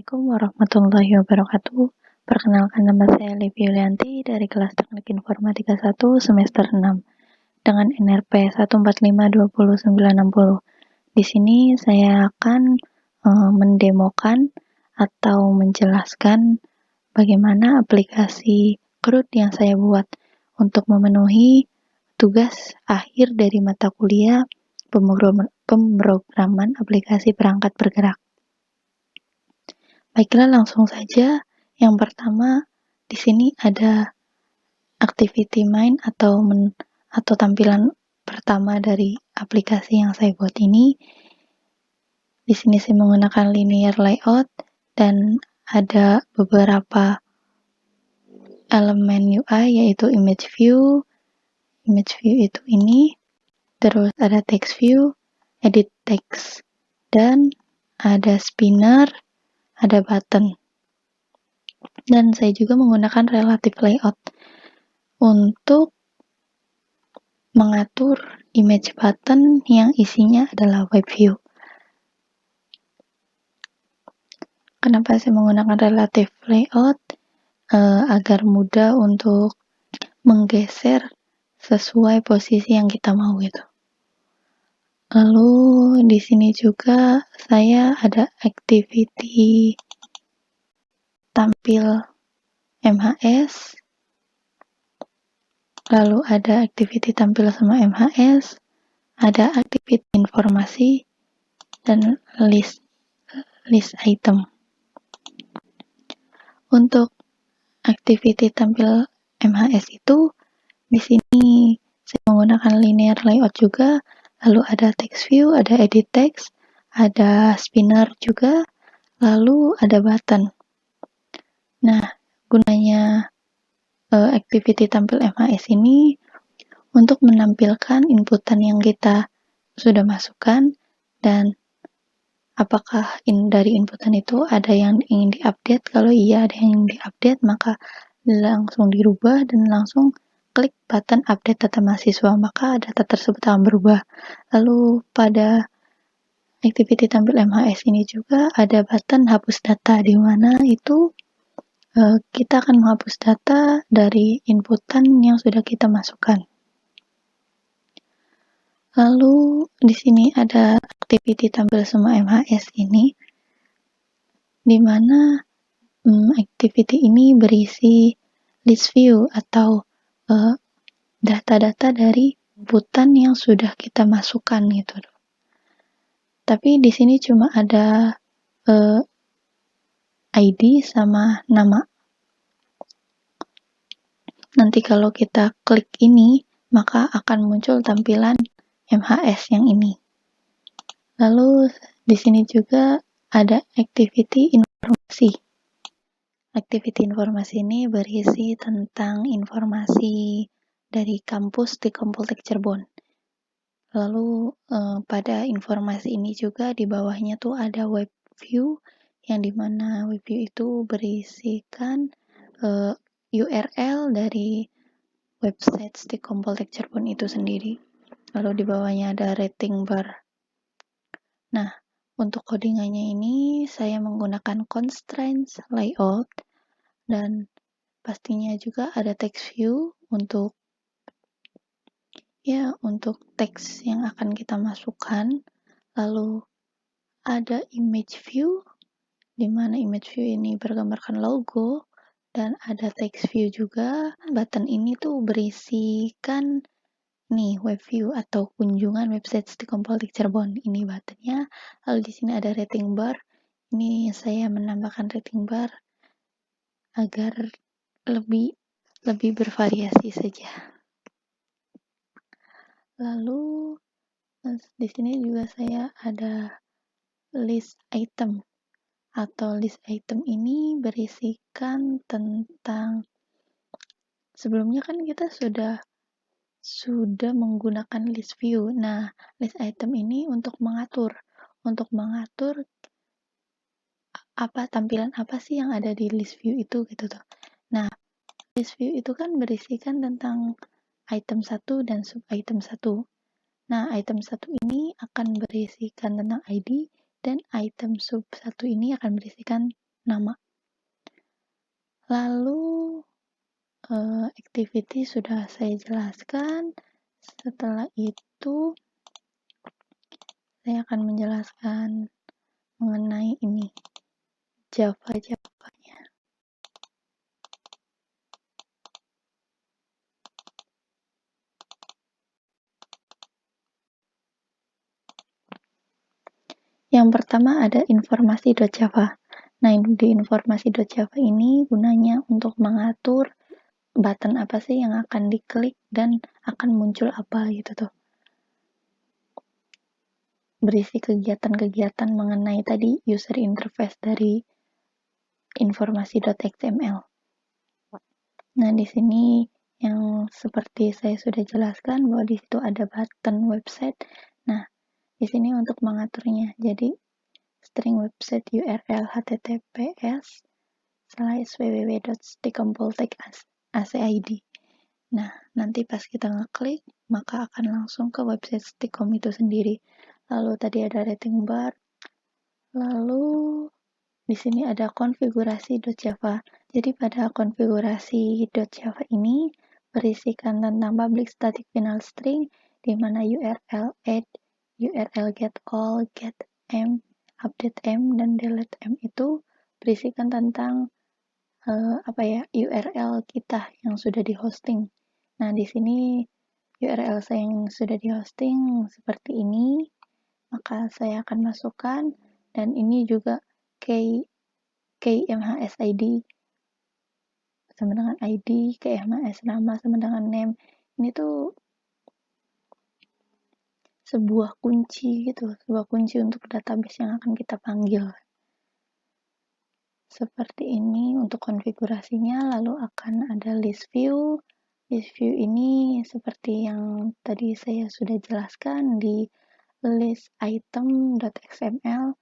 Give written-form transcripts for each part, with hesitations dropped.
Assalamualaikum warahmatullahi wabarakatuh. Perkenalkan, nama saya Livi Yulianti dari kelas Teknik Informatika 1 semester 6 dengan NRP 1452090. Di sini saya akan mendemokan atau menjelaskan bagaimana aplikasi CRUD yang saya buat untuk memenuhi tugas akhir dari mata kuliah pemrograman aplikasi perangkat bergerak. Baiklah, langsung saja. Yang pertama, di sini ada activity main atau tampilan pertama dari aplikasi yang saya buat ini. Di sini saya menggunakan linear layout dan ada beberapa elemen UI yaitu image view. Image view itu ini, terus ada text view, edit text, dan ada spinner, ada button. Dan saya juga menggunakan relative layout untuk mengatur image button yang isinya adalah web view. Kenapa saya menggunakan relative layout? Agar mudah untuk menggeser sesuai posisi yang kita mau gitu. Lalu di sini juga saya ada activity tampil MHS, lalu ada activity tampil sama MHS, ada activity informasi, dan list item. Untuk activity tampil MHS itu di sini saya menggunakan linear layout juga, lalu ada text view, ada edit text, ada spinner juga, lalu ada button. Nah, gunanya activity tampil MHS ini untuk menampilkan inputan yang kita sudah masukkan, dan apakah dari inputan itu ada yang ingin diupdate. Kalau iya ada yang diupdate, maka langsung dirubah dan langsung klik button update data mahasiswa, maka data tersebut akan berubah. Lalu pada activity tampil MHS ini juga ada button hapus data, di mana itu kita akan menghapus data dari inputan yang sudah kita masukkan. Lalu di sini ada activity tampil semua MHS ini, di mana activity ini berisi list view atau data-data dari inputan yang sudah kita masukkan gitu. Tapi di sini cuma ada ID sama nama. Nanti kalau kita klik ini, maka akan muncul tampilan MHS yang ini. Lalu di sini juga ada activity informasi. Activity informasi ini berisi tentang informasi dari kampus di Kompoltek Cirebon. Lalu pada informasi ini juga di bawahnya tuh ada web view, yang dimana web view itu berisikan URL dari website di Kompoltek Cirebon itu sendiri. Lalu di bawahnya ada rating bar. Nah, untuk codingannya ini saya menggunakan constraints layout, dan pastinya juga ada text view untuk teks yang akan kita masukkan. Lalu ada image view, di mana image view ini bergambarkan logo, dan ada text view juga. Button ini tuh berisikan web view atau kunjungan website di Kompoltek Cirebon. Ini buttonnya. Lalu di sini ada rating bar. Ini saya menambahkan rating bar agar lebih bervariasi saja. Lalu di sini juga saya ada list item, atau list item ini berisikan tentang, sebelumnya kan kita sudah menggunakan list view. Nah, list item ini untuk mengatur tampilan apa sih yang ada di list view itu gitu tuh. Nah, list view itu kan berisikan tentang item 1 dan sub item 1. Nah, item 1 ini akan berisikan tentang ID, dan item sub 1 ini akan berisikan nama. Lalu activity sudah saya jelaskan. Setelah itu saya akan menjelaskan mengenai ini Java-Javanya. Yang pertama ada informasi.java. Nah, di informasi.java ini gunanya untuk mengatur button apa sih yang akan diklik dan akan muncul apa gitu tuh. Berisi kegiatan-kegiatan mengenai tadi user interface dari informasi.xml. Nah, di sini yang seperti saya sudah jelaskan bahwa di situ ada button website. Nah, di sini untuk mengaturnya. Jadi string website URL https://www.stickompoltek.acid. Nah, nanti pas kita ngeklik, maka akan langsung ke website Stickom itu sendiri. Lalu tadi ada rating bar. Lalu di sini ada konfigurasi.java. Jadi pada konfigurasi.java ini berisikan tentang public static final string di mana URL add, URL get all, get m, update m, dan delete m itu berisikan tentang URL kita yang sudah di hosting. Nah, di sini URL saya yang sudah di hosting seperti ini, maka saya akan masukkan, dan ini juga KMHS-ID sama dengan ID, KMHS nama sama dengan name. Ini tuh sebuah kunci gitu, sebuah kunci untuk database yang akan kita panggil. Seperti ini untuk konfigurasinya, lalu akan ada list view. List view ini seperti yang tadi saya sudah jelaskan di list item.xml.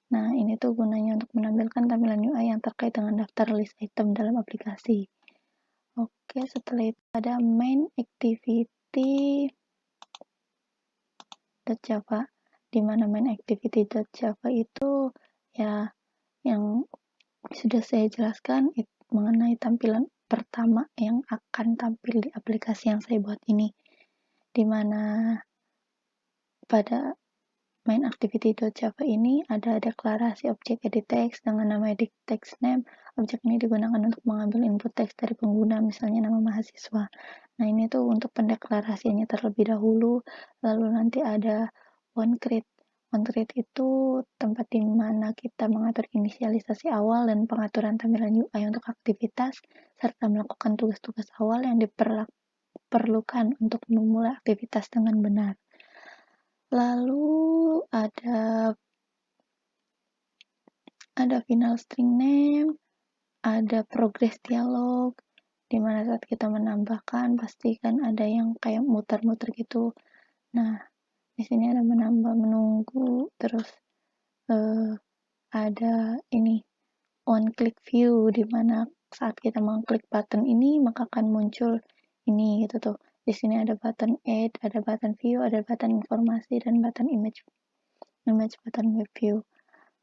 Nah, ini tuh gunanya untuk menampilkan tampilan UI yang terkait dengan daftar list item dalam aplikasi. Oke, setelah itu ada main activity.java, di mana main activity.java itu ya yang sudah saya jelaskan mengenai tampilan pertama yang akan tampil di aplikasi yang saya buat ini, di mana pada main activity.java ini ada deklarasi objek edit text dengan nama edit text name. Objek ini digunakan untuk mengambil input teks dari pengguna, misalnya nama mahasiswa. Nah, ini tuh untuk pendeklarasiannya terlebih dahulu. Lalu nanti ada onCreate. OnCreate itu tempat di mana kita mengatur inisialisasi awal dan pengaturan tampilan UI untuk aktivitas, serta melakukan tugas-tugas awal yang diperlukan untuk memulai aktivitas dengan benar. Lalu ada final string name, ada progress dialog, di mana saat kita menambahkan pastikan ada yang kayak muter-muter gitu. Nah, di sini ada menambah, menunggu, terus ada ini one click view, di mana saat kita mengklik button ini maka akan muncul ini gitu tuh. Di sini ada button add, ada button view, ada button informasi, dan button image button web view.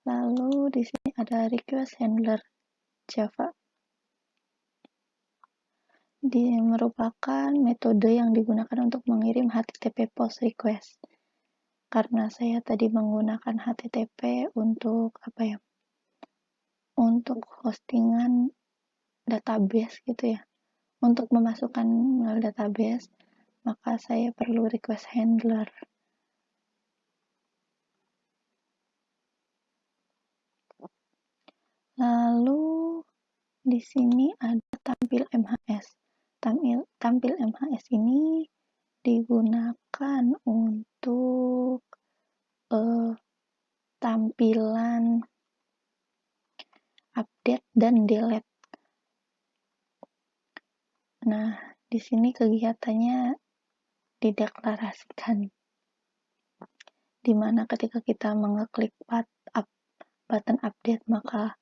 Lalu di sini ada request handler Java. Dia merupakan metode yang digunakan untuk mengirim HTTP post request. Karena saya tadi menggunakan HTTP untuk untuk hostingan database gitu ya. Untuk memasukkan database, maka saya perlu request handler. Lalu di sini ada tampil MHS. Tampil MHS ini digunakan untuk tampilan update dan delete. Nah, di sini kegiatannya dideklarasikan, di mana ketika kita mengeklik button update maka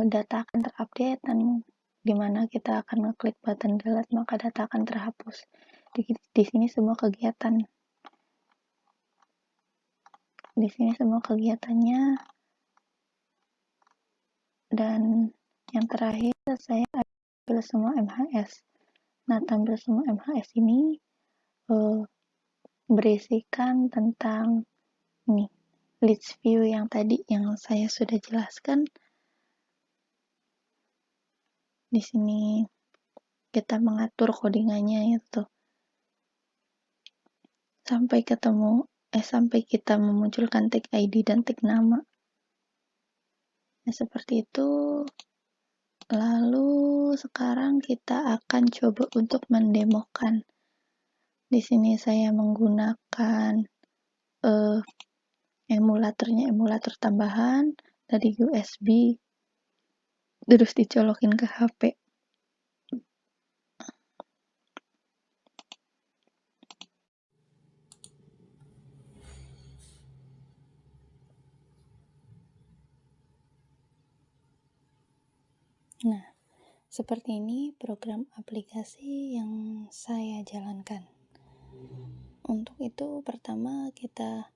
data akan terupdate, dan di mana kita akan ngeklik button delete maka data akan terhapus. Di sini semua kegiatannya Dan yang terakhir saya tampil semua MHS. Nah, tampil semua MHS ini berisikan tentang nih list view yang tadi yang saya sudah jelaskan. Di sini kita mengatur codingannya itu sampai kita memunculkan tag ID dan tag nama. Nah, seperti itu. Lalu sekarang kita akan coba untuk mendemokan. Di sini saya menggunakan emulator tambahan dari USB, terus dicolokin ke HP. Nah, seperti ini program aplikasi yang saya jalankan. Untuk itu pertama kita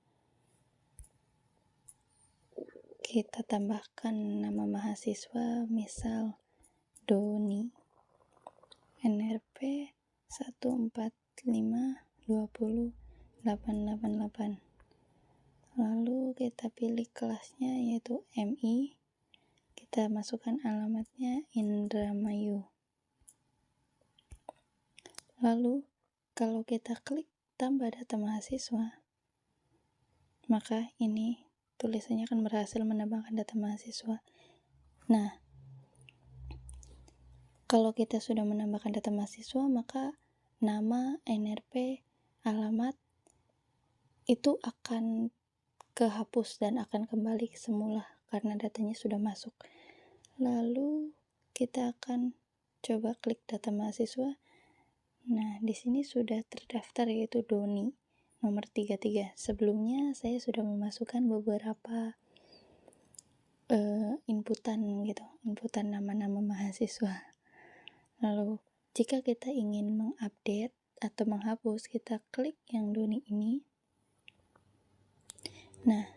tambahkan nama mahasiswa, misal Doni, NRP 145208888. Lalu kita pilih kelasnya yaitu MI. Kita masukkan alamatnya Indramayu. Lalu kalau kita klik tambah data mahasiswa, maka ini tulisannya akan berhasil menambahkan data mahasiswa. Nah, kalau kita sudah menambahkan data mahasiswa, maka nama, NRP, alamat itu akan kehapus dan akan kembali semula karena datanya sudah masuk. Lalu kita akan coba klik data mahasiswa. Nah, di sini sudah terdaftar yaitu Doni nomor 33. Sebelumnya saya sudah memasukkan beberapa inputan nama-nama mahasiswa. Lalu jika kita ingin mengupdate atau menghapus, kita klik yang Doni ini. Nah,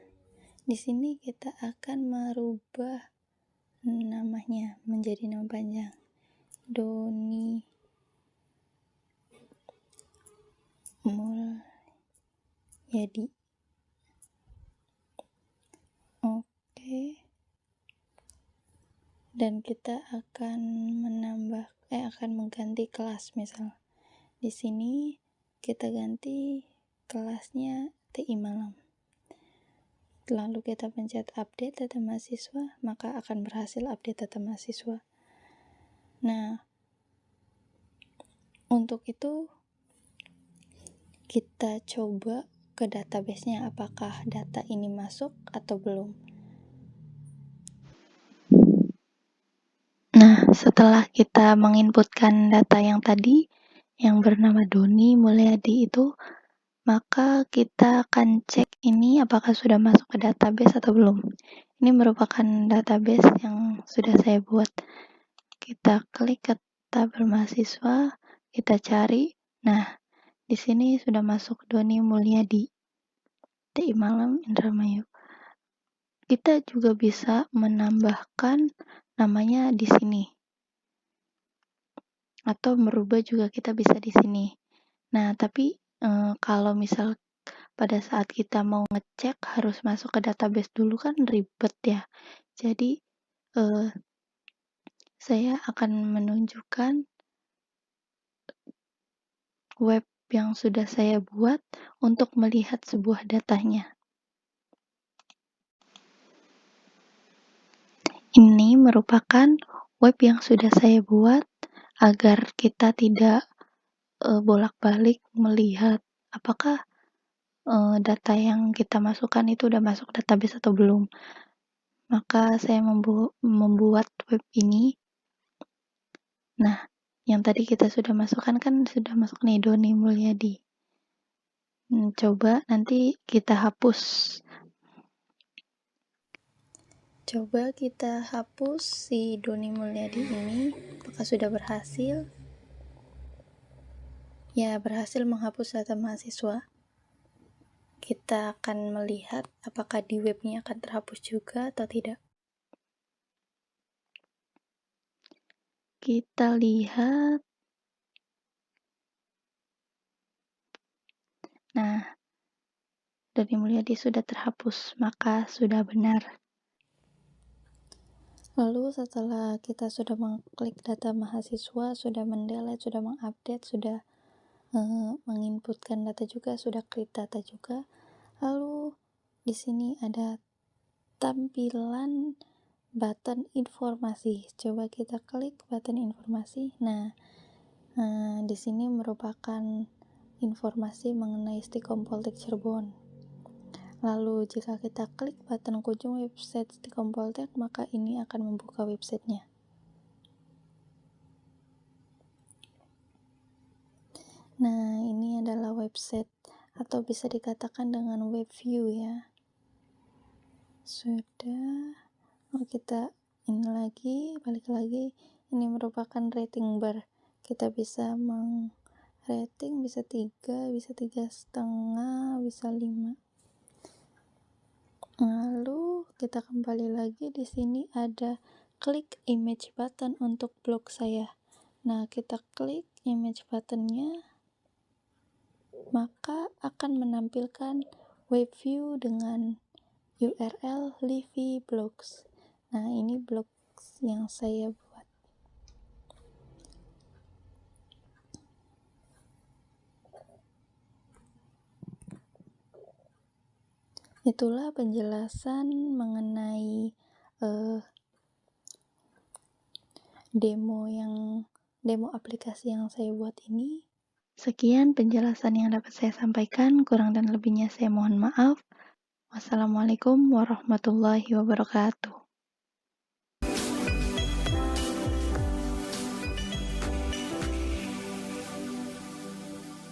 di sini kita akan merubah namanya menjadi nama panjang, Doni Mulyadi. Oke. Dan kita akan mengganti kelas. Misal di sini kita ganti kelasnya TI Malam. Lalu kita pencet update data mahasiswa, maka akan berhasil update data mahasiswa. Nah, untuk itu kita coba ke database-nya apakah data ini masuk atau belum. Nah, setelah kita menginputkan data yang tadi yang bernama Doni Mulyadi itu, maka kita akan cek ini apakah sudah masuk ke database atau belum. Ini merupakan database yang sudah saya buat. Kita klik ke tabel mahasiswa, kita cari. Nah, di sini sudah masuk Doni Mulyadi, TI Malam, Indramayu. Kita juga bisa menambahkan namanya di sini. Atau merubah juga kita bisa di sini. Nah, tapi kalau misal pada saat kita mau ngecek harus masuk ke database dulu kan ribet ya. Jadi saya akan menunjukkan web yang sudah saya buat untuk melihat sebuah datanya. Ini merupakan web yang sudah saya buat agar kita tidak bolak-balik melihat apakah data yang kita masukkan itu udah masuk database atau belum. Maka saya membuat web ini. Nah, yang tadi kita sudah masukkan kan sudah masuk nih Doni Mulyadi. Coba nanti kita hapus. Coba kita hapus si Doni Mulyadi ini. Apakah sudah berhasil? Ya, berhasil menghapus data mahasiswa. Kita akan melihat apakah di webnya akan terhapus juga atau tidak. kita lihat. Nah, Doni Mulyadi sudah terhapus, maka sudah benar. Lalu setelah kita sudah mengklik data mahasiswa, sudah mendelete, sudah mengupdate, sudah menginputkan data juga, sudah create data juga. Lalu di sini ada tampilan button informasi. Coba kita klik button informasi. Nah, di sini merupakan informasi mengenai Stikom Poltek Cirebon. Lalu jika kita klik button kunjung website Stikom Poltek, maka ini akan membuka websitenya. Nah, ini adalah website atau bisa dikatakan dengan web view ya. Sudah. Kita ini lagi, balik lagi. Ini merupakan rating bar. Kita bisa rating, bisa 3, bisa 3,5, bisa 5. Lalu kita kembali lagi, di sini ada klik image button untuk blog saya. Nah, kita klik image buttonnya, maka akan menampilkan web view dengan URL Livy Blogs. Nah, ini blog yang saya buat. Itulah penjelasan mengenai demo aplikasi yang saya buat ini. Sekian penjelasan yang dapat saya sampaikan, kurang dan lebihnya saya mohon maaf. Wassalamualaikum warahmatullahi wabarakatuh.